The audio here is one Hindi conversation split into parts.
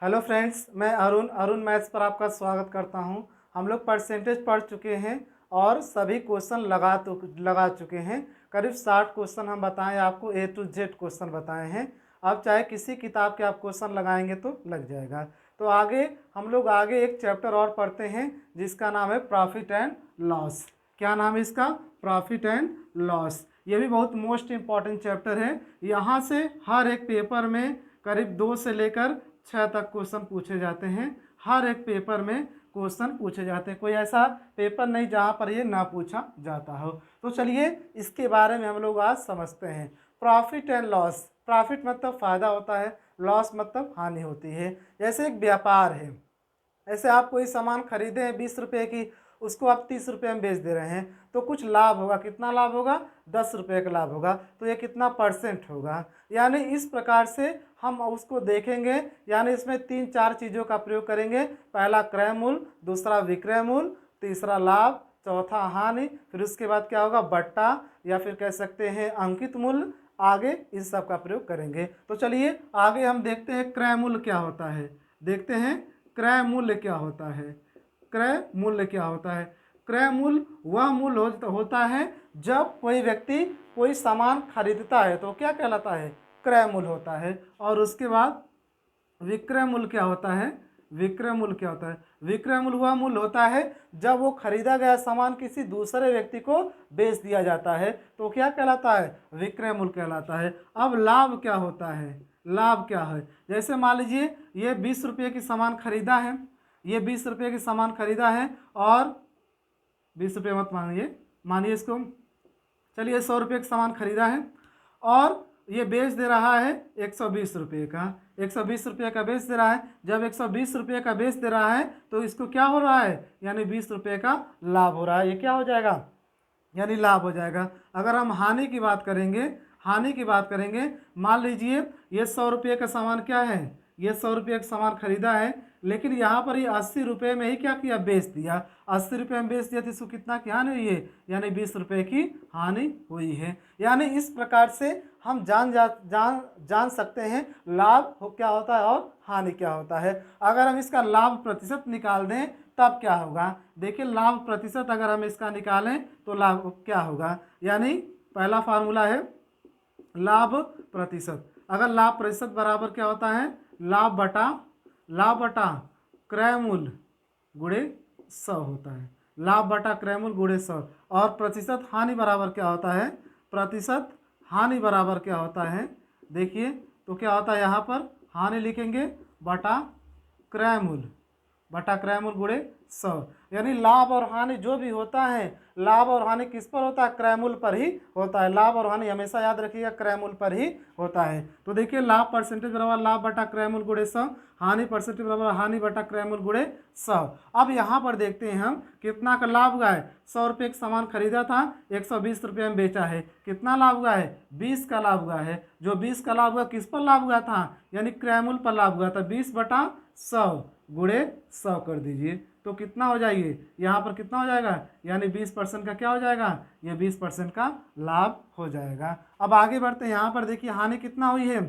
हेलो फ्रेंड्स, मैं अरुण मैथ्स पर आपका स्वागत करता हूं। हम लोग परसेंटेज पढ़ चुके हैं और सभी क्वेश्चन लगा चुके हैं। करीब 60 क्वेश्चन हम बताएं आपको, A to Z क्वेश्चन बताए हैं। अब चाहे किसी किताब के आप क्वेश्चन लगाएंगे तो लग जाएगा। तो हम लोग आगे एक चैप्टर और पढ़ते हैं जिसका नाम है प्रॉफिट एंड लॉस। क्या नाम है इसका? Profit and loss. ये भी बहुत मोस्ट इम्पॉर्टेंट चैप्टर है। यहाँ से हर एक पेपर में करीब 2 से लेकर 6 तक क्वेश्चन पूछे जाते हैं। हर एक पेपर में क्वेश्चन पूछे जाते हैं, कोई ऐसा पेपर नहीं जहाँ पर ये ना पूछा जाता हो। तो चलिए इसके बारे में हम लोग आज समझते हैं। Profit and loss. प्रॉफिट मतलब फ़ायदा होता है, लॉस मतलब हानि होती है। जैसे एक व्यापार है, ऐसे आप कोई सामान खरीदे हैं 20 रुपये की, उसको आप 30 रुपये में बेच दे रहे हैं, तो कुछ लाभ होगा। कितना लाभ होगा? 10 रुपये का लाभ होगा। तो ये कितना परसेंट होगा? यानी इस प्रकार से हम उसको देखेंगे। यानी इसमें 3-4 चीज़ों का प्रयोग करेंगे। पहला क्रय मूल्य, दूसरा विक्रय मूल्य, तीसरा लाभ, चौथा हानि, फिर उसके बाद क्या होगा? बट्टा, या फिर कह सकते हैं अंकित मूल्य। आगे इस सब का प्रयोग करेंगे। तो चलिए आगे हम देखते हैं क्रय मूल्य क्या होता है। देखते हैं क्रय मूल्य क्या होता है। क्रय मूल्य क्या होता है? क्रय मूल्य वह मूल्य होता है जब कोई व्यक्ति कोई सामान खरीदता है तो क्या कहलाता है? क्रय मूल्य होता है। और उसके बाद विक्रय मूल्य क्या होता है? विक्रय मूल्य क्या होता है? विक्रय मूल्य वह मूल्य होता है जब वो खरीदा गया सामान किसी दूसरे व्यक्ति को बेच दिया जाता है तो क्या कहलाता है? विक्रय मूल्य कहलाता है। अब लाभ क्या होता है? लाभ क्या है? जैसे मान लीजिए ये 20 रुपये की सामान खरीदा है, ये 20 रुपये की सामान खरीदा है और 20 रुपये मत मानिए इसको, चलिए 100 रुपये का सामान खरीदा है और ये बेच दे रहा है 120 रुपये का। 120 रुपये का बेच दे रहा है। जब 120 रुपये का बेच दे रहा है तो इसको क्या हो रहा है? यानी 20 रुपये का लाभ हो रहा है। ये क्या हो जाएगा? यानी लाभ हो जाएगा। अगर हम हानि की बात करेंगे, मान लीजिए ये 100 रुपये का सामान क्या है? ये 100 रुपये का सामान खरीदा है, लेकिन यहाँ पर ये 80 रुपये में ही क्या किया? बेच दिया। 80 रुपये में बेच दिया तो इसको कितना की हानि हुई है? यानी 20 रुपये की हानि हुई है। यानी इस प्रकार से हम जान सकते हैं लाभ क्या होता है और हानि क्या होता है। अगर हम इसका लाभ प्रतिशत निकाल दें तब क्या होगा? देखिए लाभ प्रतिशत अगर हम इसका निकालें तो लाभ क्या होगा? यानी पहला फार्मूला है लाभ प्रतिशत। अगर लाभ प्रतिशत बराबर क्या होता है? लाभ बटा क्रय मूल्य गुणे 100 होता है। लाभ बटा क्रय मूल्य गुणे 100। और प्रतिशत हानि बराबर क्या होता है? प्रतिशत हानि बराबर क्या होता है? देखिए तो क्या होता है, यहाँ पर हानि लिखेंगे बटा क्रय मूल्य गुणे 100। यानी लाभ और हानि जो भी होता है, लाभ और हानि किस पर होता है? क्रय मूल्य पर ही होता है। लाभ और हानि हमेशा याद रखिएगा क्रय मूल्य पर ही होता है। तो देखिए लाभ परसेंटेज बराबर लाभ बटा क्रय मूल्य गुणे 100, हानि परसेंटेज बराबर हानि बटा क्रय मूल्य गुणे 100। अब यहाँ पर देखते हैं हम कितना का लाभ हुआ है। 100 रुपये का सामान खरीदा था, 120 रुपये में बेचा है। कितना लाभ हुआ है? 20 का लाभ हुआ है। जो 20 का लाभ हुआ किस पर लाभ हुआ था? यानी क्रय मूल्य पर लाभ हुआ था। 20 बटा 100 गुणे 100 कर दीजिए तो कितना हो जाएगी? यहाँ पर कितना हो जाएगा? यानी 20% का क्या हो जाएगा? ये 20% का लाभ हो जाएगा। अब आगे बढ़ते हैं। यहाँ पर देखिए हानि कितना हुई है?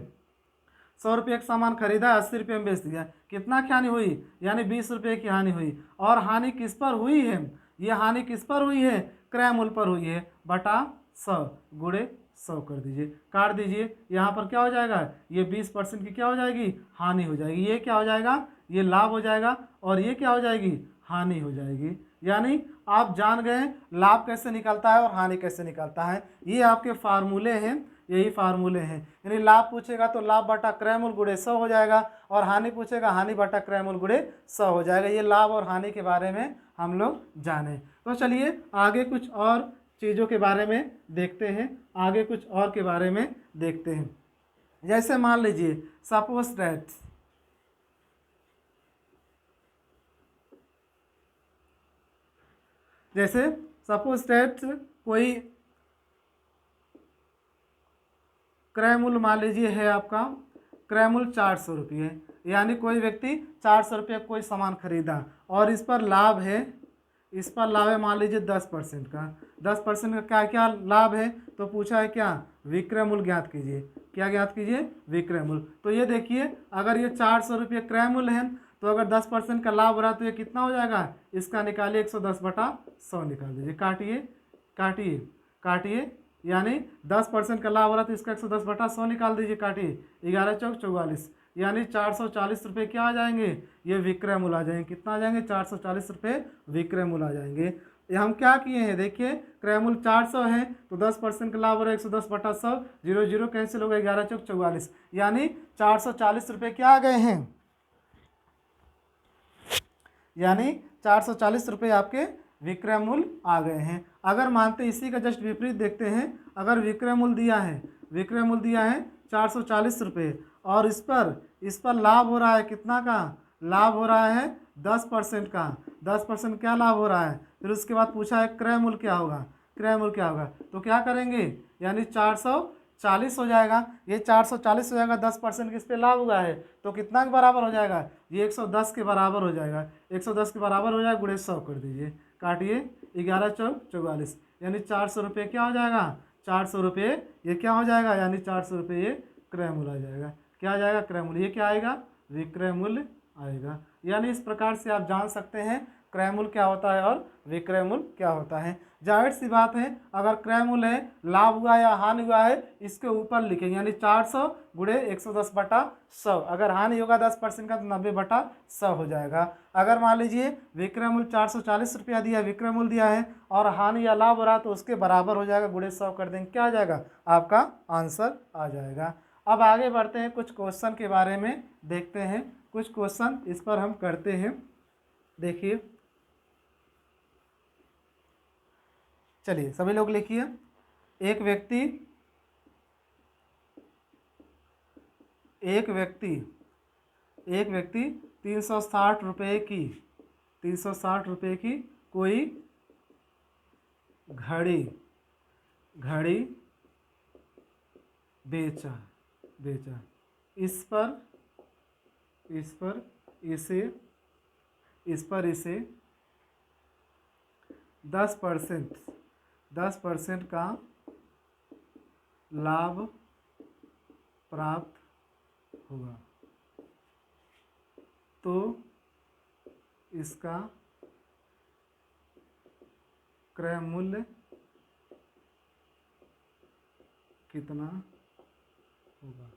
100 रुपये का सामान खरीदा, 80 रुपये में बेच दिया। कितना की हानि हुई? यानी 20 रुपये की हानि हुई। और हानि किस पर हुई है? ये हानि किस पर हुई है? क्रय मूल्य पर हुई है। बटा 100 गुणे 100 कर दीजिए, काट दीजिए। यहाँ पर क्या हो जाएगा? ये 20% की क्या हो जाएगी? हानि हो जाएगी। ये क्या हो जाएगा? ये लाभ हो जाएगा। और ये क्या हो जाएगी? हानि हो जाएगी। यानी आप जान गए लाभ कैसे निकलता है और हानि कैसे निकलता है। ये आपके फार्मूले हैं, यही फार्मूले हैं। यानी लाभ पूछेगा तो लाभ बटा क्रय मूल्य गुणे 100 हो जाएगा, और हानि पूछेगा हानि बटा क्रय मूल्य गुणे 100 हो जाएगा। ये लाभ और हानि के बारे में हम लोग जाने। तो चलिए आगे कुछ और चीज़ों के बारे में देखते हैं, आगे कुछ और के बारे में देखते हैं। जैसे मान लीजिए सपोज दैट कोई क्रय मूल्य मान लीजिए है आपका, क्रय मूल्य 400 रुपये। यानी कोई व्यक्ति 400 रुपये कोई सामान खरीदा और इस पर लाभ है, मान लीजिए 10% का। 10% का क्या क्या लाभ है? तो पूछा है क्या? विक्रय मूल्य ज्ञात कीजिए। क्या ज्ञात कीजिए? विक्रय मूल्य। तो ये देखिए, अगर ये 400 रुपये क्रय मूल्य है तो अगर 10% का लाभ हो रहा है तो ये कितना हो जाएगा? इसका निकालिए 110/100 निकाल दीजिए। काटिए काटिए काटिए, यानी 10% का लाभ हो रहा है तो इसका 110/100 निकाल दीजिए। काटिए, 11 चौक 44, यानी 440 रुपये क्या आ जाएंगे? ये विक्रय मूल्य आ जाएंगे। कितना आ जाएंगे? 440 रुपये विक्रय मूल्य आ जाएंगे। ये हम क्या किए हैं? देखिए, क्रय मूल्य 400 है तो 10% का लाभ हो रहा है 110/100, 0 0 कैंसिल हो गया, 11 चौक 44, यानी 440 रुपये क्या आ गए हैं? यानी 440 रुपये आपके विक्रय मूल्य आ गए हैं। अगर मानते इसी का जस्ट विपरीत देखते हैं, अगर विक्रय मूल्य दिया है, विक्रय मूल्य दिया है 440 रुपये और इस पर लाभ हो रहा है कितना का? लाभ हो रहा है 10% का। 10% क्या लाभ हो रहा है? फिर उसके बाद पूछा है क्रय मूल्य क्या होगा? क्रय मूल्य क्या होगा? तो क्या करेंगे? यानी 440 हो जाएगा। ये 440 हो जाएगा, 10% किस पे लाभ हुआ है तो कितना के बराबर हो जाएगा? ये 110 के बराबर हो जाएगा। 110 के बराबर हो जाएगा, गुणे 100 कर दीजिए। काटिए, 11 चौक 44, यानी 400 रुपये क्या हो जाएगा? 400 रुपये ये क्या हो जाएगा? यानी 400 रुपये ये क्रय मूल्य आ जाएगा। क्या आ जाएगा? क्रय मूल्य। ये क्या आएगा? विक्रय मूल्य आएगा। यानी इस प्रकार से आप जान सकते हैं क्रय मूल्य क्या होता है और विक्रय मूल्य क्या होता है। जाहिर सी बात है, अगर क्रय मूल्य है, लाभ हुआ या हानि हुआ है, इसके ऊपर लिखेंगे, यानी 400 गुणे 110/100। अगर हानि होगा 10% का तो 90/100 हो जाएगा। अगर मान लीजिए विक्रय मूल्य 440 रुपया दिया, विक्रय मूल्य दिया है और हानि या लाभ हो रहा तो उसके बराबर हो जाएगा, गुणे 100 कर देंगे, क्या आ जाएगा? आपका आंसर आ जाएगा। अब आगे बढ़ते हैं, कुछ क्वेश्चन के बारे में देखते हैं। कुछ क्वेश्चन इस पर हम करते हैं। देखिए, चलिए सभी लोग लिखिए। एक व्यक्ति 360 रुपये की 360 रुपये की कोई घड़ी बेचा इस पर इसे 10% का लाभ प्राप्त होगा तो इसका क्रय मूल्य कितना होगा?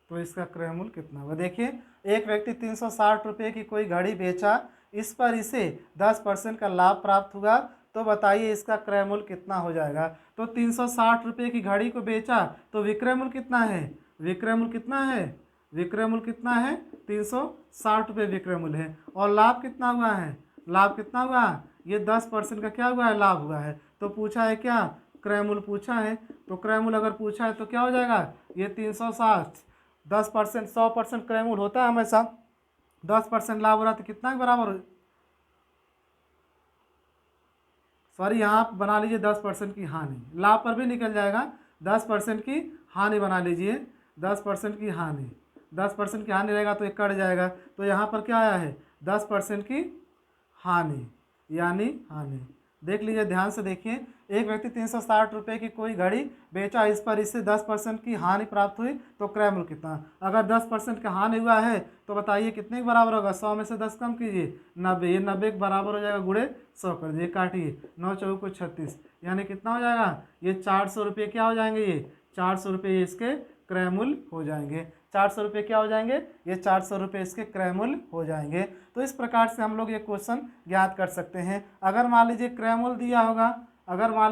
तो इसका क्रय मूल्य कितना होगा? देखिए, एक व्यक्ति 360 रुपये की कोई घड़ी बेचा, इस पर इसे 10% का लाभ प्राप्त हुआ, तो बताइए इसका क्रय मूल्य कितना हो जाएगा? तो 360 रुपये की घड़ी को बेचा तो विक्रय मूल्य कितना है? विक्रय मूल्य कितना है? विक्रय मूल्य कितना है? 360 रुपये विक्रय मूल्य है। और लाभ कितना हुआ है? लाभ कितना हुआ? ये 10% का क्या हुआ है? लाभ हुआ है। तो पूछा है क्या? क्रय मूल्य पूछा है। तो क्रय मूल्य अगर पूछा है तो क्या हो जाएगा? ये 360, 10%, 100% क्रय मूल्य होता है हमेशा, 10% लाभ हो रहा है तो कितना के बराबर हो? सॉरी, यहाँ आप बना लीजिए 10% की हानि, लाभ पर भी निकल जाएगा। 10% की हानि बना लीजिए, 10% की हानि, 10% की हानि रहेगा तो ये कट जाएगा। तो यहाँ पर क्या आया है? 10% की हानि, यानी हानि। देख लीजिए, ध्यान से देखिए। एक व्यक्ति 360 रुपये की कोई घड़ी बेचा, इस पर इससे 10% की हानि प्राप्त हुई, तो क्रय मूल्य कितना? अगर 10% का हानि हुआ है तो बताइए कितने के बराबर होगा? 100 में से 10 कम कीजिए, 90। ये 90 के बराबर हो जाएगा, गुणे 100 कर दीजिए। काटिए, 9 चौको 36, यानी कितना हो जाएगा? ये 400 रुपये क्या हो जाएंगे? ये 400 रुपये इसके क्रय मूल्य हो जाएंगे। 400 रुपये क्या हो जाएंगे? ये 400 रुपये इसके क्रय मूल्य हो जाएंगे। तो इस प्रकार से हम लोग ये क्वेश्चन ज्ञात कर सकते हैं। अगर मान लीजिए क्रय मूल्य दिया होगा, मान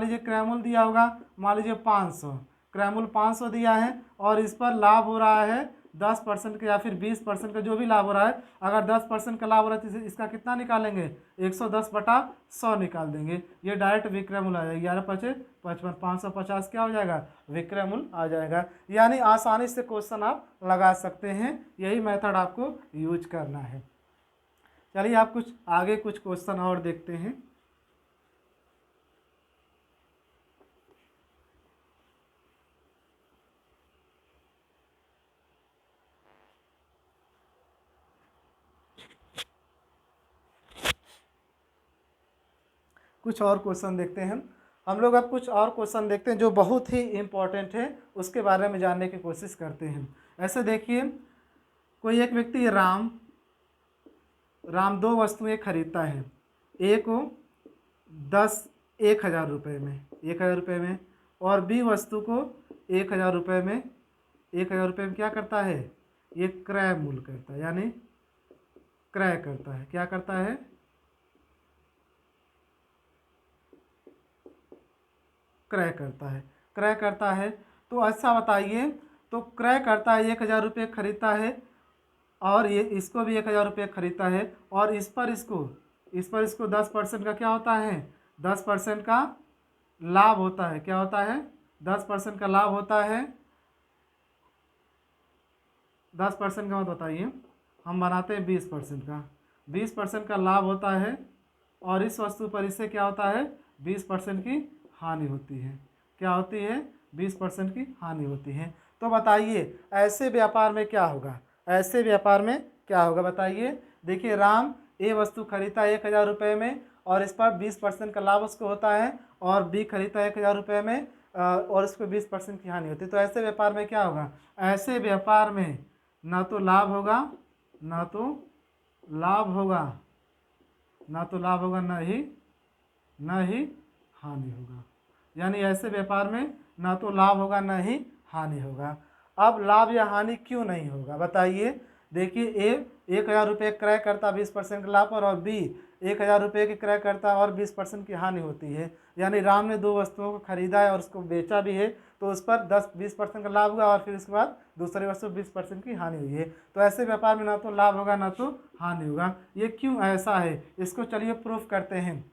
लीजिए 500, क्रय मूल्य 500 दिया है और इस पर लाभ हो रहा है 10% का या फिर 20% का, जो भी लाभ हो रहा है। अगर 10% का लाभ हो रहा है तो इसका कितना निकालेंगे? 110/100 निकाल देंगे। ये डायरेक्ट विक्रय मूल्य आ जाएगा। 11 पचे 55, 550 क्या हो जाएगा? विक्रय मूल्य आ जाएगा। यानी आसानी से क्वेश्चन आप लगा सकते हैं, यही मेथड आपको यूज करना है। चलिए, आप कुछ आगे कुछ क्वेश्चन और देखते हैं। कुछ और क्वेश्चन देखते हैं। हम लोग अब कुछ और क्वेश्चन देखते हैं जो बहुत ही इम्पोर्टेंट है, उसके बारे में जानने की कोशिश करते हैं। ऐसे देखिए, कोई एक व्यक्ति राम दो वस्तुएं खरीदता है। एक को 1,000 रुपये में, 1,000 रुपये में, और बी वस्तु को 1,000 रुपये में, 1,000 रुपये में क्या करता है, ये क्रय मूल्य करता है, यानी क्रय करता है। क्या करता है, क्रय करता है, क्रय करता है। तो ऐसा बताइए, तो क्रय करता है, 1,000 रुपये खरीदता है, और ये इसको भी 1,000 रुपये खरीदता है, और इस पर इसको 10% का क्या होता है, 10% का लाभ होता है। क्या होता है, 10% का लाभ होता है। 10% का मत बताइए, हम बनाते हैं 20% का। 20% का लाभ होता है, और इस वस्तु पर इससे क्या होता है, 20% की हानि होती है। क्या होती है, 20% की हानि होती है। तो बताइए ऐसे व्यापार में क्या होगा, ऐसे व्यापार में क्या होगा बताइए। देखिए, राम ए वस्तु खरीदता है 1,000 रुपये में, और इस पर 20% का लाभ उसको होता है, और बी खरीदता है 1,000 रुपये में, और उसको 20% की हानि होती है। तो ऐसे व्यापार में क्या होगा, ऐसे व्यापार में ना तो लाभ होगा, ना तो लाभ होगा, ना तो लाभ होगा, न ही हानि होगा। यानी ऐसे व्यापार में ना तो लाभ होगा, न ही हानि होगा। अब लाभ या हानि क्यों नहीं होगा बताइए। देखिए, ए 1,000 रुपये क्रय करता 20% का लाभ पर, और बी 1,000 रुपये की क्रय करता और 20% की हानि होती है। यानी राम ने दो वस्तुओं को खरीदा है और उसको बेचा भी है, तो उस पर 10-20% का लाभ हुआ, और फिर उसके बाद दूसरी वस्तु 20% की हानि हुई है। तो ऐसे व्यापार में ना तो लाभ होगा, ना तो हानि होगा। ये क्यों ऐसा है, इसको चलिए प्रूफ करते हैं।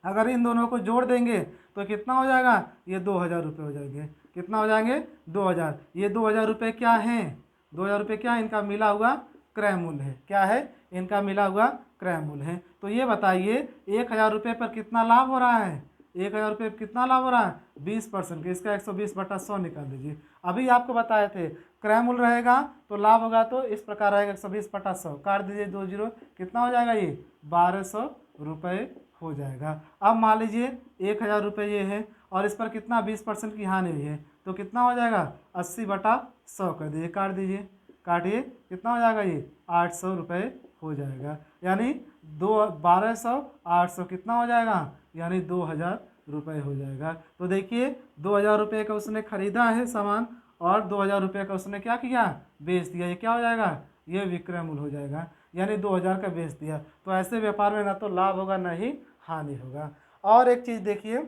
अगर इन दोनों को जोड़ देंगे तो कितना हो जाएगा, ये 2,000 रुपये हो जाएंगे। कितना हो जाएंगे, 2,000। ये 2,000 रुपये क्या हैं, 2,000 रुपये क्या है, इनका मिला हुआ क्रय मूल्य है। क्या है, इनका मिला हुआ क्रय मूल्य है। तो ये बताइए 1,000 रुपये पर कितना लाभ हो रहा है, 1,000 रुपये पर कितना लाभ हो रहा है, 20% के। इसका 120/100 निकाल दीजिए। अभी आपको बताए थे क्रय मूल्य रहेगा तो लाभ होगा, तो इस प्रकार रहेगा 120/100, काट दीजिए 2 जीरो, कितना हो जाएगा, ये 1,200 रुपये हो जाएगा। अब मान लीजिए 1,000 रुपये ये है, और इस पर कितना 20% की हानि हुई है, तो कितना हो जाएगा, 80/100 कर दीजिए, काट दीजिए, काटिए, कितना हो जाएगा, ये 800 रुपये हो जाएगा। यानी 1,200 800 कितना हो जाएगा, यानी 2,000 रुपये हो जाएगा। तो देखिए 2,000 रुपये का उसने खरीदा है सामान, और 2,000 रुपये का उसने क्या किया, बेच दिया। ये क्या हो जाएगा, ये विक्रय मूल्य हो जाएगा, यानी 2,000 का बेच दिया। तो ऐसे व्यापार में ना तो लाभ होगा, ना ही हानि होगा। और एक चीज़ देखिए,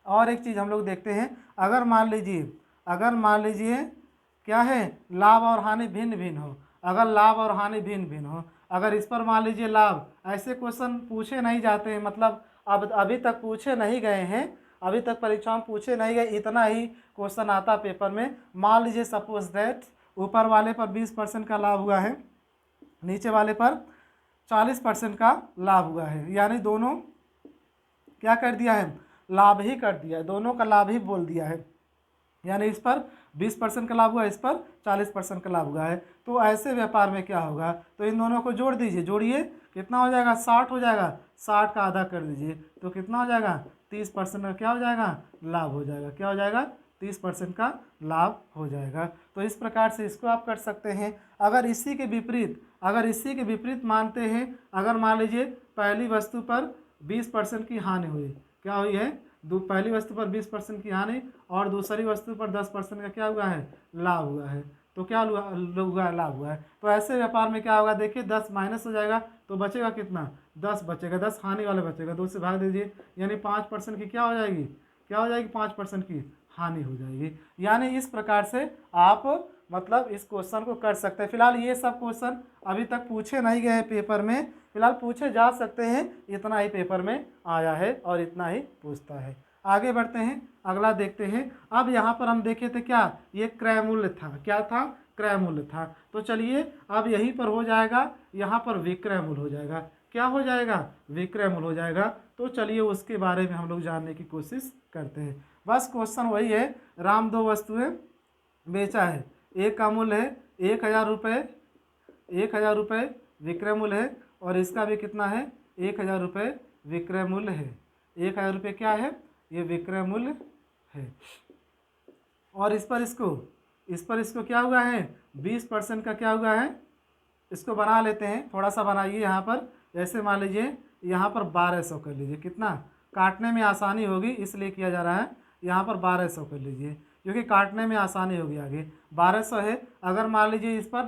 और एक चीज़ हम लोग देखते हैं। अगर मान लीजिए क्या है, लाभ और हानि भिन्न भिन्न हो, अगर लाभ और हानि भिन्न भिन्न हो, अगर इस पर मान लीजिए लाभ, ऐसे क्वेश्चन पूछे नहीं जाते हैं, मतलब अब अभी तक पूछे नहीं गए हैं, अभी तक परीक्षा में पूछे नहीं गए, इतना ही क्वेश्चन आता पेपर में। मान लीजिए सपोज दैट ऊपर वाले पर 20% का लाभ हुआ है, नीचे वाले पर 40% का लाभ हुआ है, यानी दोनों क्या कर दिया है, लाभ ही कर दिया है, दोनों का लाभ ही बोल दिया है। यानी इस पर 20% का लाभ हुआ, इस पर 40% का लाभ हुआ है। तो ऐसे व्यापार में क्या होगा, तो इन दोनों को जोड़ दीजिए, जोड़िए, कितना हो जाएगा, 60 हो जाएगा। 60 का आधा कर दीजिए, तो कितना हो जाएगा, 30% का क्या हो जाएगा, लाभ हो जाएगा। क्या हो जाएगा, 30% का लाभ हो जाएगा। तो इस प्रकार से इसको आप कर सकते हैं। अगर इसी के विपरीत मानते हैं, अगर मान लीजिए पहली वस्तु पर 20% की हानि हुई, क्या हुई है, पहली वस्तु पर 20% की हानि, और दूसरी वस्तु पर 10% का क्या हुआ है, लाभ हुआ है। तो क्या हुआ, लाभ हुआ है। तो ऐसे व्यापार में क्या होगा, देखिए 10 माइनस हो जाएगा, तो बचेगा कितना, 10 बचेगा, 10 हानि वाला बचेगा, 2 से भाग दीजिए, यानी 5% की क्या हो जाएगी, 5% की हानि हो जाएगी। यानी इस प्रकार से आप मतलब इस क्वेश्चन को कर सकते हैं। फिलहाल ये सब क्वेश्चन अभी तक पूछे नहीं गए हैं पेपर में, फिलहाल पूछे जा सकते हैं, इतना ही पेपर में आया है और इतना ही पूछता है। आगे बढ़ते हैं, अगला देखते हैं। अब यहाँ पर हम देखे थे क्या, ये क्रय मूल्य था, क्या था, क्रय मूल्य था। तो चलिए अब यहीं पर हो जाएगा, यहाँ पर विक्रय मूल्य हो जाएगा। क्या हो जाएगा, विक्रय मूल्य हो जाएगा। तो चलिए उसके बारे में हम लोग जानने की कोशिश करते हैं। बस क्वेश्चन वही है, राम दो वस्तुएं बेचा है, एक का मूल्य है 1,000 रुपये, 1,000 रुपये विक्रय मूल्य है, और इसका भी कितना है, 1,000 रुपये विक्रय मूल्य है। 1,000 रुपये क्या है, ये विक्रय मूल्य है। और इस पर इसको क्या हुआ है, 20% का क्या हुआ है, इसको बना लेते हैं, थोड़ा सा बनाइए यहाँ पर। जैसे मान लीजिए यहाँ पर 1200 कर लीजिए, कितना, काटने में आसानी होगी इसलिए किया जा रहा है। यहाँ पर 1200 कर लीजिए क्योंकि काटने में आसानी होगी। आगे 1200 है, अगर मान लीजिए इस पर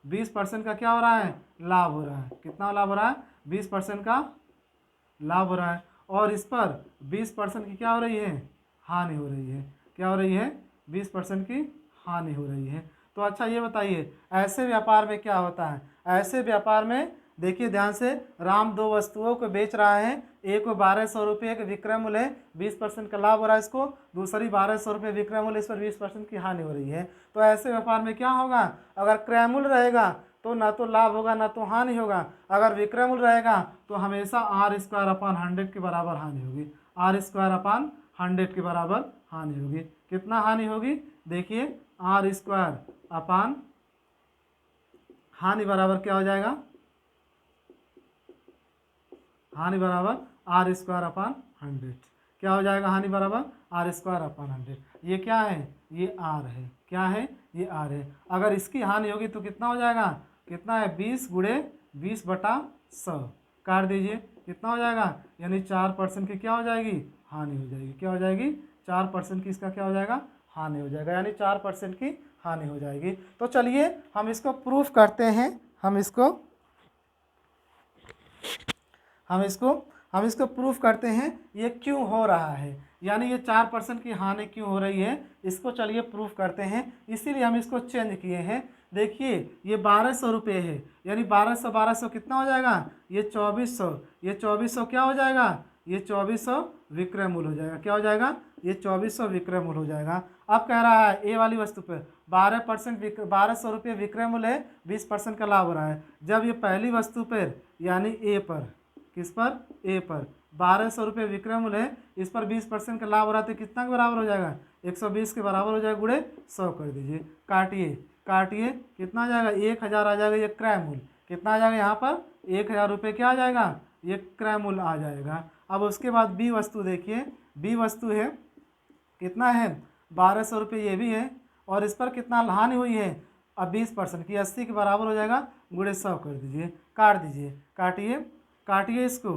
20% का क्या हो रहा है, लाभ हो रहा है। कितना लाभ हो रहा है, 20% का लाभ हो रहा है। और इस पर 20% की क्या हो रही है, हानि हो रही है। क्या हो रही है, 20% की हानि हो रही है। तो अच्छा ये बताइए ऐसे व्यापार में क्या होता है। ऐसे व्यापार में देखिए ध्यान से, राम दो वस्तुओं को बेच रहा है, एक को 1200 रुपये के विक्रय मूल्य है, 20% का लाभ हो रहा है इसको, दूसरी 1200 रुपये विक्रय मूल्य, इस पर 20% की हानि हो रही है। तो ऐसे व्यापार में क्या होगा, अगर क्रय मूल्य रहेगा तो ना तो लाभ होगा ना तो हानि होगा, अगर विक्रय मूल्य रहेगा तो हमेशा R² / 100 के बराबर हानि होगी। R² / 100 के बराबर हानि होगी। कितना हानि होगी, देखिए R² हानि बराबर क्या हो जाएगा, हानि बराबर R² / 100। क्या हो जाएगा, हानि बराबर R² / 100। ये क्या है, ये R है। क्या है, ये R है। अगर इसकी हानि होगी तो कितना हो जाएगा, कितना है, 20 × 20/100 काट दीजिए, कितना हो जाएगा, यानी 4% की क्या हो जाएगी, हानि हो जाएगी। क्या हो जाएगी, 4% की इसका क्या हो जाएगा, हानि हो जाएगा, यानी 4% की हानि हो जाएगी। तो चलिए हम इसको प्रूफ करते हैं। हम इसको प्रूफ करते हैं ये क्यों हो रहा है, यानी ये 4% की हानि क्यों हो रही है, इसको चलिए प्रूफ करते हैं। इसीलिए हम इसको चेंज किए हैं। देखिए ये 1200 रुपये है, यानी 1200 कितना हो जाएगा, ये 2400, ये 2400 क्या हो जाएगा, ये 2400 विक्रय मूल्य हो जाएगा। क्या हो जाएगा, ये 2400 विक्रय मूल्य हो जाएगा। अब कह रहा है ए वाली वस्तु पर 1200 रुपये विक्रय मूल्य है, 20% का लाभ हो रहा है। जब ये पहली वस्तु पर यानी ए पर, किस पर, ए पर 1200 रुपये विक्रय मूल्य है, इस पर 20% का लाभ हो रहा है, तो कितना के बराबर हो जाएगा, 120 के बराबर हो जाएगा, गुणे 100 कर दीजिए। काटिए कितना आ जाएगा, 1000 आ जाएगा। ये क्रय मूल्य कितना आ जाएगा, यहाँ पर 1000 रुपये क्या आ जाएगा, ये क्रय मूल्य आ जाएगा। अब उसके बाद बी वस्तु देखिए, बी वस्तु है कितना है, 1200 रुपये ये भी है, और इस पर कितना हानि हुई है, अब 20% की 80 के बराबर हो जाएगा, गुणे 100 कर दीजिए। काट दीजिए, काटिए इसको,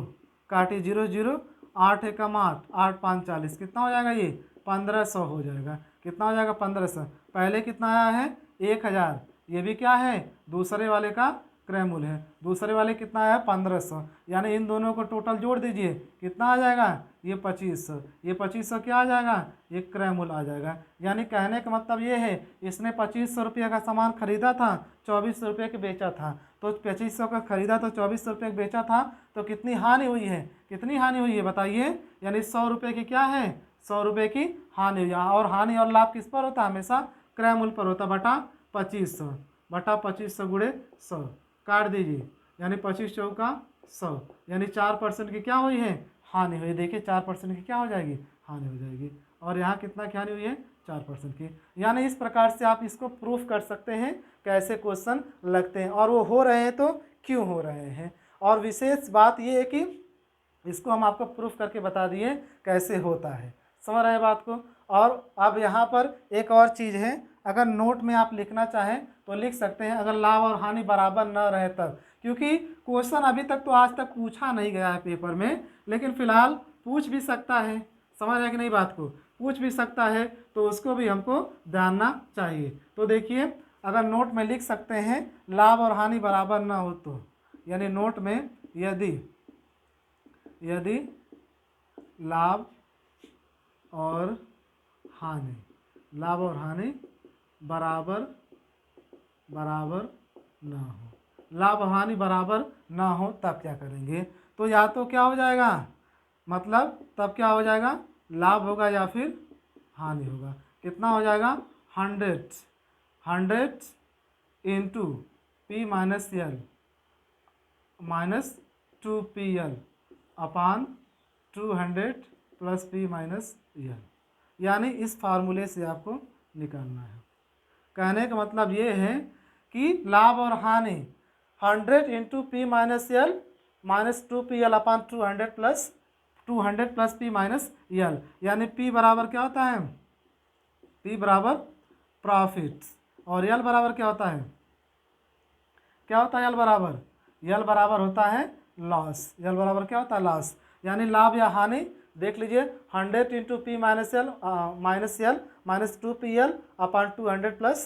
काटिए 0 0, 8 एकम 8, 8 5 40, कितना हो जाएगा, ये 1500 हो जाएगा। कितना हो जाएगा, 1500। पहले कितना आया है, 1000, ये भी क्या है, दूसरे वाले का क्रय मूल्य है। दूसरे वाले कितना आया, 1500, यानी इन दोनों को टोटल जोड़ दीजिए, कितना आ जाएगा, ये 2500। ये 2500 क्या आ जाएगा, ये क्रय मूल्य आ जाएगा। यानी कहने का मतलब ये है, इसने 2500 रुपये का सामान खरीदा था, 2400 रुपये के बेचा था। तो 2500 का खरीदा तो 2400 रुपये का बेचा था, तो कितनी हानि हुई है, कितनी हानि हुई है बताइए, यानी 100 रुपये की क्या है, 100 रुपये की हानि हुई। और हानि और लाभ किस पर होता है, हमेशा क्रय मूल्य पर होता, बटा 2500 गुणे 100 काट दीजिए, यानी 25 चौका 100, यानी 4% की क्या हुई है, हानि हुई। देखिए 4% की क्या हो जाएगी, हानि हो जाएगी। और यहाँ कितना की हानि हुई है, 4% की। यानी इस प्रकार से आप इसको प्रूफ कर सकते हैं कैसे क्वेश्चन लगते हैं, और वो हो रहे हैं तो क्यों हो रहे हैं। और विशेष बात ये है कि इसको हम आपको प्रूफ करके बता दिए कैसे होता है, समझ रहे बात को। और अब यहाँ पर एक और चीज़ है, अगर नोट में आप लिखना चाहें तो लिख सकते हैं, अगर लाभ और हानि बराबर न रहे तब, क्योंकि क्वेश्चन अभी तक तो आज तक पूछा नहीं गया है पेपर में, लेकिन फिलहाल पूछ भी सकता है, समझ रहे कि नहीं बात को, पूछ भी सकता है, तो उसको भी हमको जानना चाहिए। तो देखिए अगर नोट में लिख सकते हैं लाभ और हानि बराबर ना हो तो, यानी नोट में यदि लाभ और हानि बराबर ना हो, लाभ और हानि बराबर ना हो तब क्या करेंगे, तो या तो क्या हो जाएगा, मतलब तब क्या हो जाएगा, लाभ होगा या फिर हानि होगा। कितना हो जाएगा, 100 into P minus L minus 2PL अपान 200 प्लस P माइनस L, यानी इस फार्मूले से आपको निकालना है। कहने का मतलब ये है कि लाभ और हानि 100 into P minus L minus 2PL अपान 200 प्लस 200 प्लस पी माइनस यल, यानी पी बराबर क्या होता है, पी बराबर प्रॉफिट और यल बराबर क्या होता है, क्या होता है यल बराबर, यल बराबर होता है लॉस, यल बराबर क्या होता है लॉस, यानी लाभ या हानि। देख लीजिए 100 into P minus L minus 2 PL upon 200 plus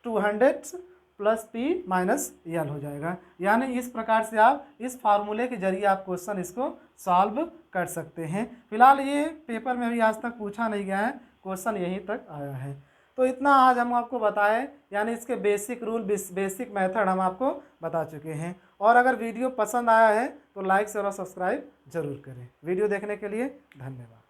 200 plus P minus L हो जाएगा। यानी इस प्रकार से आप इस फार्मूले के जरिए आप क्वेश्चन इसको सॉल्व कर सकते हैं। फिलहाल ये पेपर में भी आज तक पूछा नहीं गया है, क्वेश्चन यहीं तक आया है। तो इतना आज हम आपको बताएं, यानी इसके बेसिक रूल बेसिक मेथड हम आपको बता चुके हैं। और अगर वीडियो पसंद आया है तो लाइक शेयर और सब्सक्राइब जरूर करें। वीडियो देखने के लिए धन्यवाद।